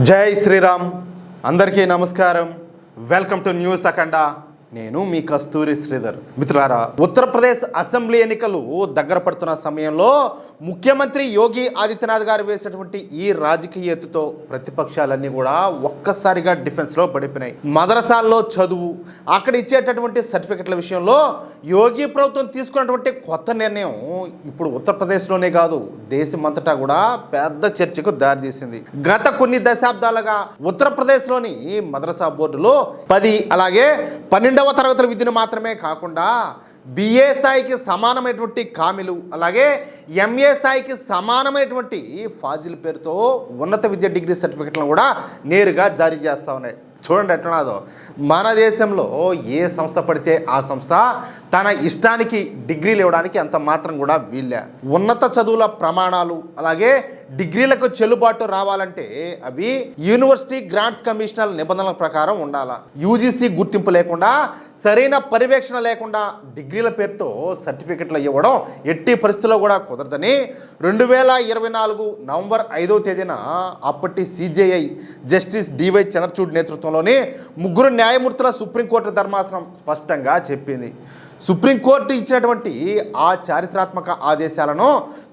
జై శ్రీరామ్ అందరికీ నమస్కారం. వెల్కమ్ టు న్యూస్ అఖండ. నేను మీ కస్తూరి శ్రీధర్. మిత్రులారా, ఉత్తరప్రదేశ్ అసెంబ్లీ ఎన్నికలు దగ్గర పడుతున్న సమయంలో ముఖ్యమంత్రి యోగి ఆదిత్యనాథ్ గారు వేసినటువంటి ఈ రాజకీయ ఎత్తుతో ప్రతిపక్షాలన్నీ కూడా ఒక్కసారిగా డిఫెన్స్లో పడిపోయినాయి. మదరసాల్లో చదువు, అక్కడ ఇచ్చేటటువంటి సర్టిఫికెట్ల విషయంలో యోగి ప్రభుత్వం తీసుకున్నటువంటి కొత్త నిర్ణయం ఇప్పుడు ఉత్తరప్రదేశ్లోనే కాదు, దేశమంతటా కూడా పెద్ద చర్చకు దారితీసింది. గత కొన్ని దశాబ్దాలుగా ఉత్తరప్రదేశ్లోని మదరసా బోర్డులో 10 అలాగే 12వ తరగతుల విద్యను మాత్రమే కాకుండా బిఏ స్థాయికి సమానమైనటువంటి కామిలు, అలాగే ఎంఏ స్థాయికి సమానమైనటువంటి ఫాజిల్ పేరుతో ఉన్నత విద్య డిగ్రీ సర్టిఫికెట్లను కూడా నేరుగా జారీ చేస్తూ ఉన్నాయి. చూడండి ఎట్లున్నాదో. మన దేశంలో ఏ సంస్థ పడితే ఆ సంస్థ తన ఇష్టానికి డిగ్రీలు ఇవ్వడానికి అంత మాత్రం కూడా వీళ్ళే. ఉన్నత చదువుల ప్రమాణాలు అలాగే డిగ్రీలకు చెల్లుబాటు రావాలంటే అవి యూనివర్సిటీ గ్రాంట్స్ కమిషనర్ నిబంధనల ప్రకారం ఉండాలా. యూజీసీ గుర్తింపు లేకుండా, సరైన పర్యవేక్షణ లేకుండా డిగ్రీల పేరుతో సర్టిఫికెట్లు ఇవ్వడం ఎట్టి పరిస్థితుల్లో కూడా కుదరదని 2024 నవంబర్ 5వ తేదీన అప్పటి సిజేఐ జస్టిస్ డివై చంద్రచూడ్ నేతృత్వంలోని 3 న్యాయమూర్తుల సుప్రీంకోర్టు ధర్మాసనం స్పష్టంగా చెప్పింది. సుప్రీంకోర్టు ఇచ్చినటువంటి ఆ చారిత్రాత్మక ఆదేశాలను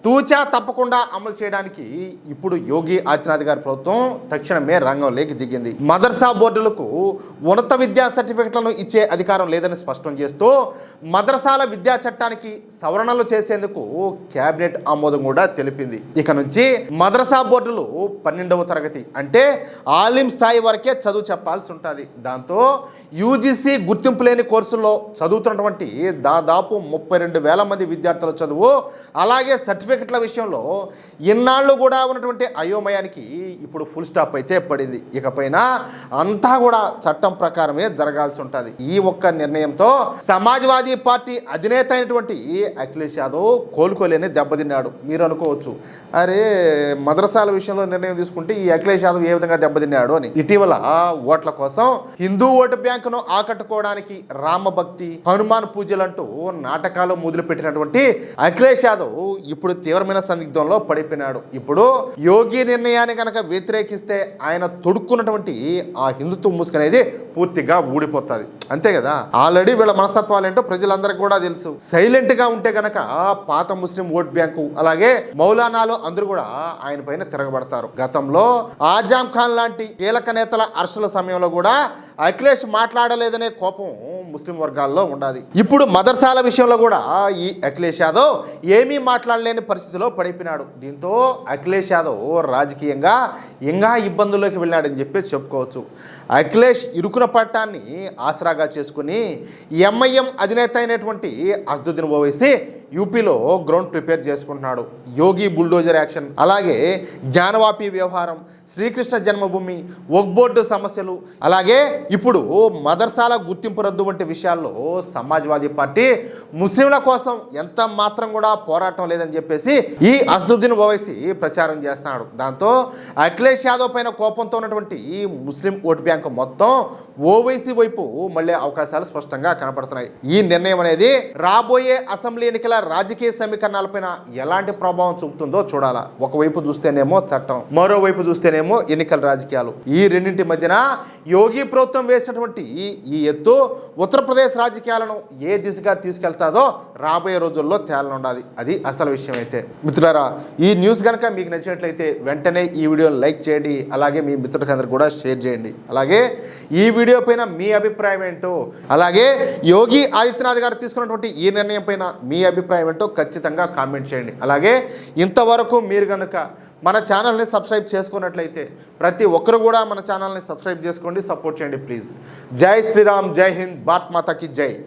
తూచా తప్పకుండా అమలు చేయడానికి ఇప్పుడు యోగి ఆదిత్యనాథ్ గారి ప్రభుత్వం తక్షణమే రంగంలోకి దిగింది. మదర్సా బోర్డులకు ఉన్నత విద్యా సర్టిఫికెట్లను ఇచ్చే అధికారం లేదని స్పష్టం చేస్తూ మదర్సాల విద్యా చట్టానికి సవరణలు చేసేందుకు కేబినెట్ ఆమోదం కూడా తెలిపింది. ఇక నుంచి మదర్సా బోర్డులు 12వ తరగతి అంటే ఆలిం స్థాయి వరకే చదువు చెప్పాల్సి ఉంటుంది. దాంతో యూజీసీ గుర్తింపు లేని కోర్సుల్లో చదువుతున్నటువంటి దాదాపు 32,000 మంది విద్యార్థుల చదువు అలాగే సర్టిఫికెట్ల విషయంలో ఇన్నాళ్ళు కూడా ఉన్నటువంటి అయోమయానికి ఇప్పుడు ఫుల్ స్టాప్ అయితే పడింది. ఇకపైన అంతా కూడా చట్టం ప్రకారమే జరగాల్సి ఉంటుంది. ఈ ఒక్క నిర్ణయంతో సమాజ్వాదీ పార్టీ అధినేత అయినటువంటి అఖిలేష్ యాదవ్ కోలుకోలేని దెబ్బతిన్నాడు. మీరు అనుకోవచ్చు, అరే మదరసాల విషయంలో నిర్ణయం తీసుకుంటే ఈ అఖిలేష్ యాదవ్ ఏ విధంగా దెబ్బతిన్నాడు అని. ఇటీవల ఓట్ల కోసం హిందూ ఓటు బ్యాంకును ఆకట్టుకోవడానికి రామభక్తి, హనుమాన్ పూజలంటూ నాటకాలు మొదలుపెట్టినటువంటి అఖిలేష్ యాదవ్ ఇప్పుడు తీవ్రమైన సందిగ్ధంలో పడిపోయినాడు. ఇప్పుడు యోగి నిర్ణయాన్ని కనుక వ్యతిరేకిస్తే ఆయన తొడుక్కున్నటువంటి ఆ హిందుత్వ ముసుగు అనేది పూర్తిగా ఊడిపోతుంది. అంతే కదా. ఆల్రెడీ వీళ్ళ మనస్తత్వాలు ఏంటో ప్రజలందరికీ కూడా తెలుసు. సైలెంట్ గా ఉంటే కనుక పాత ముస్లిం ఓట్ బ్యాంకు అలాగే మౌలానాలు అందరూ కూడా ఆయన పైన తిరగబడతారు. గతంలో ఆజాం ఖాన్ లాంటి కీలక నేతల అరెస్టుల సమయంలో కూడా అఖిలేష్ మాట్లాడలేదనే కోపం ముస్లిం వర్గాల్లో ఉండాలి. ఇప్పుడు మదర్సాల విషయంలో కూడా ఈ అఖిలేష్ యాదవ్ ఏమీ మాట్లాడలేని పరిస్థితిలో పడిపోయినాడు. దీంతో అఖిలేష్ యాదవ్ రాజకీయంగా ఇంకా ఇబ్బందుల్లోకి వెళ్ళాడని చెప్పి చెప్పుకోవచ్చు. అఖిలేష్ ఇరుకున పట్టాన్ని ఆసరాగా చేసుకుని ఎంఐఎం అధినేత అయినటువంటి అసదుద్దీన్ ఓవైసీ యూపీలో గ్రౌండ్ ప్రిపేర్ చేసుకుంటున్నాడు. యోగి బుల్డోజర్ యాక్షన్, అలాగే జ్ఞానవాపి వ్యవహారం, శ్రీకృష్ణ జన్మభూమి, వక్ఫ్ బోర్డు సమస్యలు, అలాగే ఇప్పుడు మదర్సాల గుర్తింపు రద్దు వంటి విషయాల్లో సమాజ్వాదీ పార్టీ ముస్లింల కోసం ఎంత మాత్రం కూడా పోరాటం లేదని చెప్పేసి ఈ అసదుద్దీన్ ఓవైసీ ప్రచారం చేస్తున్నాడు. దాంతో అఖిలేష్ యాదవ్ పైన కోపంతో ఉన్నటువంటి ముస్లిం ఓటు బ్యాంకు మొత్తం ఓవైసీ వైపు మళ్ళీ అవకాశాలు స్పష్టంగా కనపడుతున్నాయి. ఈ నిర్ణయం అనేది రాబోయే అసెంబ్లీ ఎన్నికల రాజకీయ సమీకరణాలపైన ఎలాంటి ప్రభావం చూపుతుందో చూడాలా. ఒకవైపు చూస్తేనేమో చట్టం, మరోవైపు చూస్తేనేమో ఎన్నికల రాజకీయాలు. ఈ రెండింటి మధ్యన యోగి ప్రభుత్వం వేసినటువంటి ఈ ఎత్తు ఉత్తరప్రదేశ్ రాజకీయాలను ఏ దిశగా తీసుకెళ్తాదో రాబోయే రోజుల్లో తేలనుండాలి. అది అసలు విషయం. అయితే మిత్రులారా, ఈ న్యూస్ కనుక మీకు నచ్చినట్లయితే వెంటనే ఈ వీడియోని లైక్ చేయండి, అలాగే మీ మిత్రులకందరూ కూడా షేర్ చేయండి. అలాగే ఈ వీడియో పైన మీ అభిప్రాయం ఏంటో, అలాగే యోగి ఆదిత్యనాథ్ గారు తీసుకున్నటువంటి ఈ నిర్ణయం పైన మీ అభిప్రాయం ఏంటో ఖచ్చితంగా కామెంట్ చేయండి. అలాగే ఇంతవరకు మీరు కనుక మన ఛానల్ని సబ్స్క్రైబ్ చేసుకున్నట్లయితే ప్రతి ఒక్కరు కూడా మన ఛానల్ని సబ్స్క్రైబ్ చేసుకోండి, సపోర్ట్ చేయండి ప్లీజ్. జై శ్రీరామ్, జై హింద్, భారత్ మాతాకి జై.